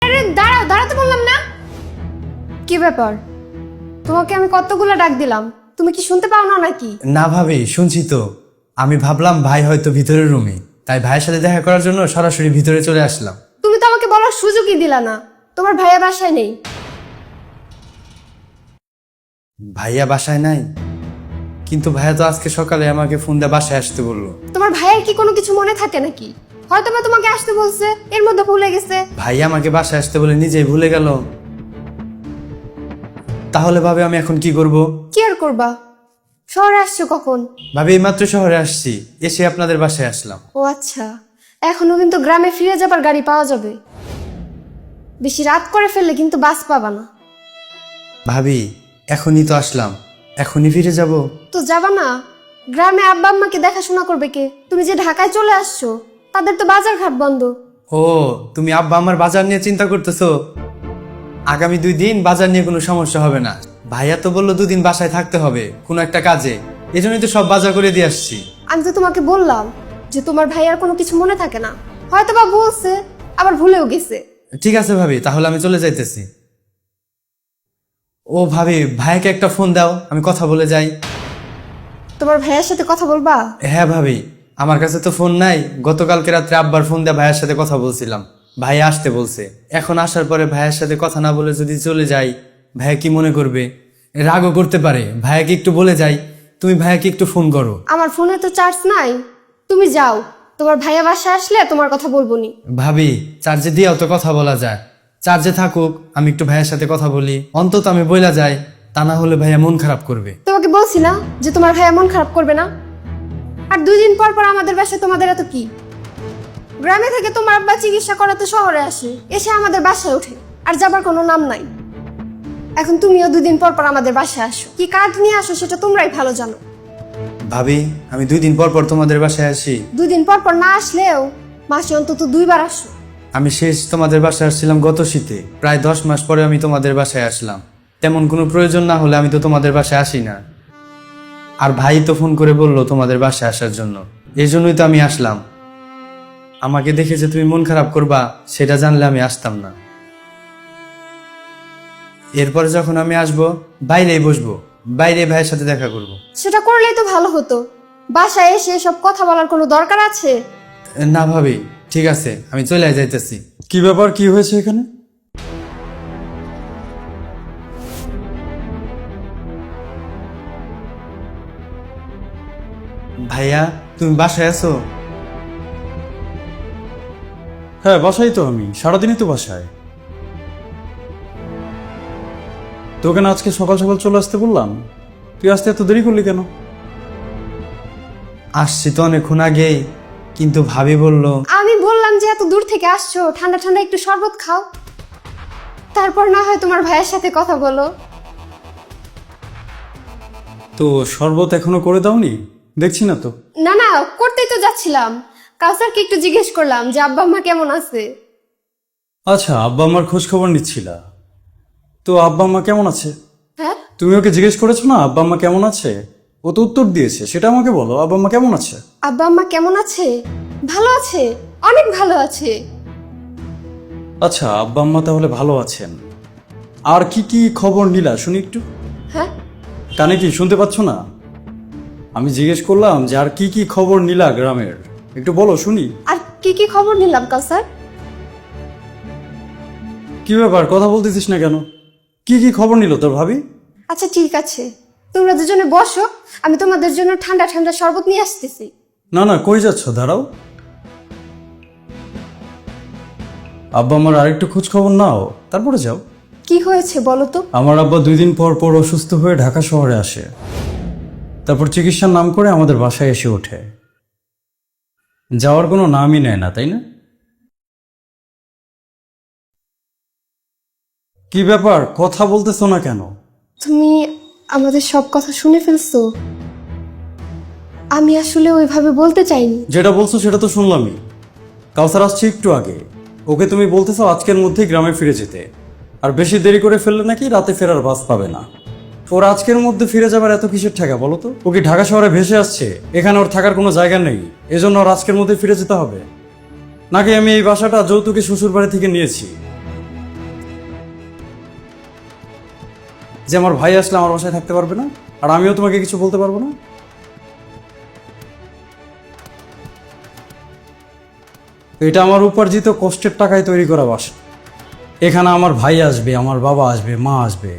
আরে দাঁড়াও, দাঁড়াতে বললাম না। কি ব্যাপার, তোমাকে আমি কতগুলো ডাক দিলাম, তুমি কি শুনতে পাও না নাকি? না ভাবি, শুনছি তো। আমি ভাবলাম ভাই হয়তো ভিতরের রুমে, তাই ভাইয়ের সাথে দেখা করার জন্য সরাসরি ভিতরে চলে আসলাম। তুমি তো আমাকে বলার সুযোগই দিলা না। তোমার ভাইয়া বাসায় নেই। ভাইয়া বাসায় নাই? কিন্তু ভাইয়া তো আজকে সকালে আমাকে ফোন দিয়ে বাসায় আসতে বললো। তোমার ভাইয়ের কি কোনো কিছু মনে থাকে নাকি? হয়তো বা তোমাকে আসতে বলছে, এর মধ্যে ভুলে গেছে। ভাইয়া আমাকে বাসায় আসতে বলে নিজেই ভুলে গেল। তাহলে ভাবে আমি এখন কি করব? কি আর করবা? শহরে আসছো কখন? ভাবি এইমাত্র শহরে আসছি, এসে আপনাদের বাসায় আসলাম। ও আচ্ছা, এখনো কিন্তু গ্রামে ফিরে যাবার গাড়ি পাওয়া যাবে। বেশি রাত করে ফেললে কিন্তু বাস পাবা না। ভাবি এখনই তো আসলাম, এখনই ফিরে যাব? তো যাবা না? গ্রামে আব্বা আম্মাকে দেখাশোনা করবে কে? তুমি যে ঢাকায় চলে আসছো, তাদের তো বাজার ঘাট বন্ধ। ও, তুমি আব্বা আমার বাজার নিয়ে চিন্তা করতেছো? আগামী 2 দিন বাজার নিয়ে কোনো সমস্যা হবে না। ভাইয়া তো বললো 2 দিন বাসায় থাকতে হবে কোনো একটা কাজে, এই জন্যই তো সব বাজার করে দিয়ে আসছি। আমি তো তোমাকে বললাম যে তোমার ভাইয়ার কোনো কিছু মনে থাকে না, হয়তো বা বলছে আবার ভুলেও গেছে। ঠিক আছে ভাবি, তাহলে আমি চলে যাইতেছি। ও ভাবি, ভাইয়াকে একটা ফোন দাও, আমি কথা বলে যাই। তোমার ভাইয়ার সাথে কথা বলবা? হ্যাঁ ভাবি, আমার কাছে তো ফোন নাই। গতকালকে রাত্রে আব্বার ফোন দিয়ে ভাইয়ের সাথে কথা বলছিলাম, ভাইয়া আসতে বলছে। এখন আসার পরে ভাইয়ের সাথে কথা না বলে যদি চলে যাই, ভাইয়া কি মনে করবে? রাগও করতে পারে। ভাইয়াকে একটু বলে যাই, তুমি ভাইয়াকে একটু ফোন করো। আমার ফোনে তো চার্জ নাই, তুমি যাও। তোমার ভাইয়া বাসায় আসলে তোমার কথা বলবো নি। ভাবি চার্জে দিয়েও তো কথা বলা যায়, চার্জে থাকুক, আমি একটু ভাইয়ের সাথে কথা বলি, অন্তত আমি বইলা যাই। তা না হলে ভাইয়া মন খারাপ করবে। তোমাকে বলছি না যে তোমার ভাইয়া মন খারাপ করবে না। আর 2 দিন পর পর আমাদের বাসায় তোমাদের এত কি? গ্রামে থেকে তোমার আব্বা চিকিৎসা করাতে শহরে আসে, এসে আমাদের বাসায় ওঠে, আর যাবার কোনো নাম নাই। এখন তুমিও 2 দিন পর পর আমাদের বাসায় আসো, কি কাজ নিয়ে আসো সেটা তোমরাই ভালো জানো। ভাবি আমি 2 দিন পর পর তোমাদের বাসায় আসি? 2 দিন পর পর না আসলেও মাসে অন্তত 2 বার আসো। আমি শেষ তোমাদের বাসায় আসছিলাম গত শীতে, প্রায় 10 মাস পরে আমি তোমাদের বাসায় আসলাম। তেমন কোনো প্রয়োজন না হলে আমি তো তোমাদের বাসায় আসি না। আর ভাই তো ফোন করে বললো তোমাদের বাসায় আসার জন্য, এই জন্যই তো আমি আসলাম। আমাকে দেখে যে তুমি মন খারাপ করবা সেটা জানলে আমি আসতাম না। এরপরে যখন আমি আসবো বাইরেই বসবো, বাইরে ভাইয়ের সাথে দেখা করব। সেটা করলেই তো ভালো হতো। বাসায় এসে সব কথা বলার কোনো দরকার আছে? না ভাবি, ঠিক আছে, আমি চলে যাইতেছি। কি ব্যাপার, কি হয়েছে এখানে? ভাইয়া তুমি বাসায় আছো? হ্যাঁ বাসায় তো, আমি সারাদিনই তো বাসায়। তোকে না আজকে সকাল সকাল চলে আসতে বললাম, তুই আসতে এত দেরি করলি কেন? আসছি তো অনেকক্ষণ আগেই, কিন্তু ভাবি বলল। আমি বললাম যে এত দূর থেকে আসছো, ঠান্ডা ঠান্ডা একটু শরবত খাও, তারপর না হয় তোমার ভাইয়ের সাথে কথা বলো। তো শরবত এখনো করে দাওনি? দেখছি না তো। না না, করতেই তো যাচ্ছিলাম। কাউসারকে একটু জিজ্ঞেস করলাম যে আব্বা আম্মা কেমন আছে। আচ্ছা, আব্বা আম্মার খোঁজ খবর নিচ্ছিলা? তো আব্বা আম্মা কেমন আছে? হ্যাঁ, তুমি ওকে জিজ্ঞেস করেছো না আব্বা আম্মা কেমন আছে? ও তো উত্তর দিয়েছে, সেটা আমাকে বলো, আব্বা আম্মা কেমন আছে? আব্বা আম্মা কেমন আছে? ভালো আছে, অনেক ভালো আছে। আচ্ছা, আব্বা আম্মা তাহলে ভালো আছেন। আর কি কি খবর নিলা শুনি একটু। হ্যাঁ, কানে কি শুনতে পাচ্ছ না? আমি জিজ্ঞেস করলাম যে আর কি কি খবর নিলা গ্রামের, একটু বলো শুনি। আর কি কি খবর নিলাম কাউসার? কি ব্যাপার, কথা বলতেছিস না কেন? কি কি খবর নিল তোর ভাবি? আচ্ছা ঠিক আছে, তোমরা দুজনে বসো, আমি তোমাদের জন্য ঠান্ডা ঠান্ডা শরবত নিয়ে আসতেছি। না না, কই যাচ্ছ, দাঁড়াও। আব্বা আমার আরেকটু খোঁজ খবর নাও, তারপরে যাও। কি হয়েছে বলো তো? আমার আব্বা 2 দিন পর পর অসুস্থ হয়ে ঢাকা শহরে আসে, তারপর চিকিৎসার নাম করে আমাদের বাসায় এসে ওঠে। যাওয়ার কোনো নামই নেয় না, তাই না? কি ব্যাপার, কথা বলতেছো না কেন? তুমি আমাদের সব কথা শুনে ফেলছো। আমি আসলে ওইভাবে বলতে চাইনি। যেটা বলছো সেটা তো শুনলামই। কাউসার আসছে একটু আগে, ওকে তুমি বলতেছো আজকের মধ্যেই গ্রামে ফিরে যেতে, আর বেশি দেরি করে ফেললে নাকি রাতে ফেরার বাস পাবে না। ওর আজকের মধ্যে ফিরে যাবার এত কিসের ঠেকা বলো তো? ও কি ঢাকা শহরে ভেসে আসছে? এখানে ওর থাকার কোনো জায়গা নেই, এজন্য ওর আজকের মধ্যে ফিরে যেতে হবে? নাকি আমি এই বাসাটা যৌতুকে শ্বশুর বাড়ি থেকে নিয়েছি? যে আমার ভাই আসলে আমার বাসায় থাকতে পারবে না, আর আমিও তোমাকে কিছু বলতে পারবো না? এটা আমার উপার্জিত কষ্টের টাকায় তৈরি করা বাসা। এখানে আমার ভাই আসবে, আমার বাবা আসবে, মা আসবে,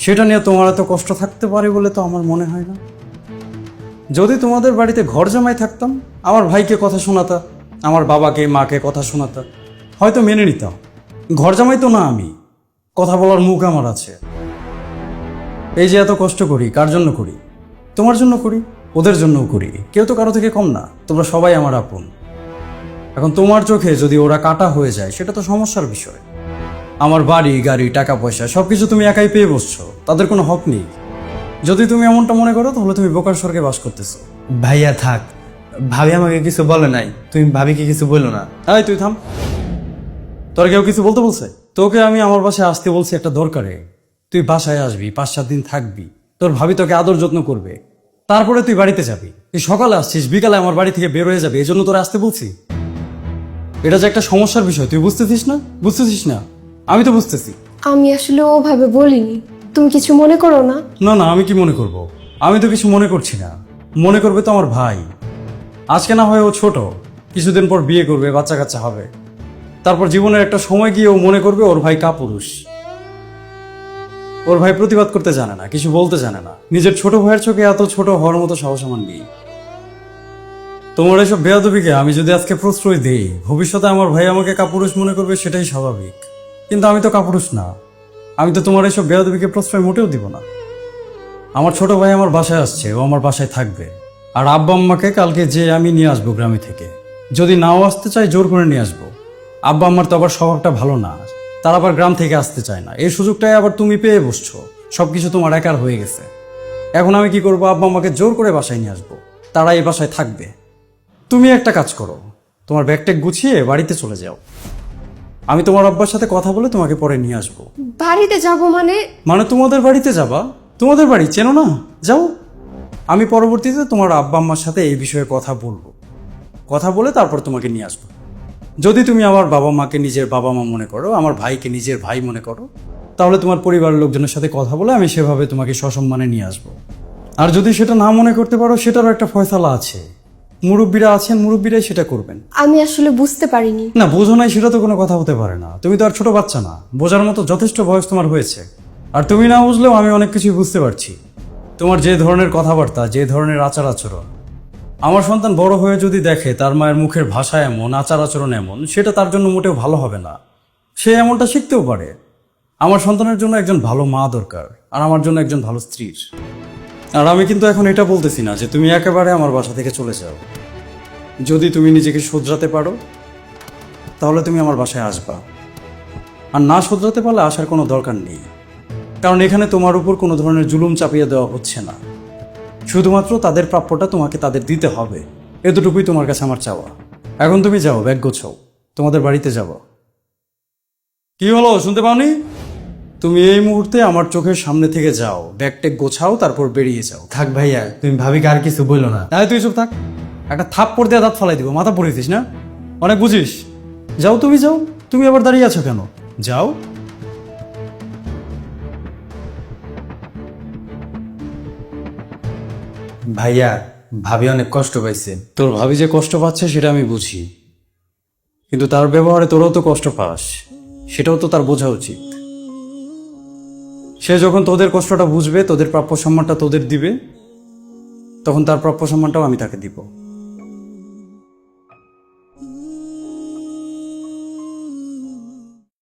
সেটা নিয়ে তোমার এত কষ্ট থাকতে পারে বলে তো আমার মনে হয় না। যদি তোমাদের বাড়িতে ঘর জামাই থাকতাম, আমার ভাইকে কথা শোনাতা, আমার বাবাকে মাকে কথা শোনাতা, হয়তো মেনে নিতাম। ঘর জামাই তো না আমি, কথা বলার মুখ আমার আছে। এই যে এত কষ্ট করি, কার জন্য করি? তোমার জন্য করি, ওদের জন্যও করি। কেউ তো কারো থেকে কম না, তোমরা সবাই আমার আপন। এখন তোমার চোখে যদি ওরা কাটা হয়ে যায়, সেটা তো সমস্যার বিষয়। আমার বাড়ি গাড়ি টাকা পয়সা সবকিছু তুমি একাই পেয়ে বসছো, তাদের কোনো হক নেই। যদি তুমি এমনটা মনে করো, তাহলে তুমি বোকার স্বর্গে বাস করতেছো। ভাইয়া থাক, ভাবি আমাকে কিছু বলে নাই, তুমি ভাবিকে কিছু বলো না। এই তুই থাম, তোর কেউ কিছু বলতে বলছে? তোকে আমি আমার বাসায় আসতে বলছি একটা দরকারে। তুই বাসায় আসবি, 5-7 দিন থাকবি, তোর ভাবি তোকে আদর যত্ন করবে, তারপরে তুই বাড়িতে যাবি। তুই সকালে আসছিস, বিকালে আমার বাড়ি থেকে বের হয়ে যাবে, এই জন্য তোরা আসতে বলছি। এটা যে একটা সমস্যার বিষয়, তুই বুঝতেছিস না? বুঝতেছিস না? আমি তো বুঝতেছি। আমি আসলে ওভাবে বলিনি, তুমি কিছু মনে করো না। না না, আমি কি মনে করব? আমি তো কিছু মনে করছি না। মনে করবে তো আমার ভাই। আজকে না হয় ও ছোট, কিছুদিন পর বিয়ে করবে, বাচ্চা কাচ্চা হবে, তারপর জীবনের একটা সময় গিয়ে ও মনে করবে ওর ভাই কাপুরুষ। ওর ভাই প্রতিবাদ করতে জানে না, কিছু বলতে জানে না, নিজের ছোট ভাইয়ের চোখে এত ছোট হওয়ার মতো সাহস আমার নেই। তোমার এসব বেয়াদবিকে আমি যদি আজকে প্রশ্রয় দেই, ভবিষ্যতে আমার ভাই আমাকে কাপুরুষ মনে করবে, সেটাই স্বাভাবিক। কিন্তু আমি তো কাপুরুষ না, আমি তো তোমার এসব বেয়াদবিকে প্রশ্রয় মোটেও দিব না। আমার ছোট ভাই আমার বাসায় আসছে, ও আমার বাসায় থাকবে। আর আব্বা আম্মাকে কালকে যে আমি নিয়ে আসবো গ্রামে থেকে, যদি নাও আসতে চাই জোর করে নিয়ে আসবো। আব্বা আম্মার তো আবার স্বভাবটা ভালো না, তারা আবার গ্রাম থেকে আসতে চায় না। এই সুযোগটাই আবার তুমি পেয়ে বসছো, সবকিছু তোমার একার হয়ে গেছে। এখন আমি কি করবো? আব্বা আম্মাকে জোর করে বাসায় নিয়ে আসবো, তারা এই বাসায় থাকবে। তুমি একটা কাজ করো, তোমার ব্যাগট্যাগ গুছিয়ে বাড়িতে চলে যাও। আমি তোমার আব্বার সাথে কথা বলে তোমাকে পরে নিয়ে আসবো। বাড়িতে যাব মানে? মানে তোমাদের বাড়িতে যাবা? তোমাদের বাড়ি চেনো না? যাও। আমি পরবর্তীতে তোমার আব্বা আম্মার সাথে এই বিষয়ে কথা বলবো, কথা বলে তারপর তোমাকে নিয়ে আসবো। যদি তুমি আমার বাবা মাকে নিজের বাবা মা মনে করো, আমার ভাইকে নিজের ভাই মনে করো, তাহলে তোমার পরিবারের লোকজনের সাথে কথা বলে আমি সেভাবে তোমাকে সসম্মানে নিয়ে আসবো। আর যদি সেটা না মনে করতে পারো, সেটারও একটা ফয়সালা আছে, মুরব্বীরা আছেন, মুরব্বীরাই সেটা করবেন। আমি আসলে বুঝতে পারিনি। না, বোঝো নাই সেটা তো কোনো কথা হতে পারে না। তুমি তো আর ছোট বাচ্চা না, বোঝার মতো যথেষ্ট বয়স তোমার হয়েছে। আর তুমি না বুঝলেও আমি অনেক কিছুই বুঝতে পারছি। তোমার যে ধরনের কথাবার্তা, যে ধরনের আচার আচরণ, আমার সন্তান বড় হয়ে যদি দেখে তার মায়ের মুখের ভাষা এমন, আচার আচরণ এমন, সেটা তার জন্য মোটেও ভালো হবে না। সে এমনটা শিখতেও পারে। আমার সন্তানের জন্য একজন ভালো মা দরকার, আর আমার জন্য একজন ভালো স্ত্রীর। আর আমি কিন্তু এখন এটা বলতেছি না যে তুমি একেবারে আমার বাসা থেকে চলে যাও। যদি তুমি নিজেকে শোধরাতে পারো, তাহলে তুমি আমার বাসায় আসবা। আর না শোধরাতে পারলে আসার কোনো দরকার নেই, কারণ এখানে তোমার উপর কোনো ধরনের জুলুম চাপিয়ে দেওয়া হচ্ছে না। শুধুমাত্র তাদের প্রাপ্যটা তোমাকে তাদের দিতে হবে, এতটুকুই তোমার কাছে আমার চাওয়া। এখন তুমি যাও, ব্যাগ গোছাও, তোমাদের বাড়িতে যাবো। কি হলো, শুনতে পাওনি? তুমি এই মুহূর্তে আমার চোখের সামনে থেকে যাও, ব্যাগ ট্যাগ গোছাও, তারপর বেরিয়ে যাও। থাক ভাইয়া, তুমি ভাবিকে আর কিছু বলো না। তাই তুই চুপ থাক, একটা থাপ্পড় দিয়ে দাঁত ফালাই দিব, মাথা পড়েছিস না? অনেক বুঝিস। যাও, তুমি যাও। তুমি আবার দাঁড়িয়ে আছো কেন? যাও। ভাইয়া, ভাবি অনেক কষ্ট পাইছে। তোর ভাবি যে কষ্ট পাচ্ছে সেটা আমি বুঝি, কিন্তু তার ব্যবহারে তোরাও তো কষ্ট পাস, সেটাও তো তার বোঝা উচিত। সে যখন তোদের কষ্টটা বুঝবে, তোদের প্রাপ্য সম্মানটা তোদের দিবে, তখন তার প্রাপ্য সম্মানটাও আমি তাকে দিব।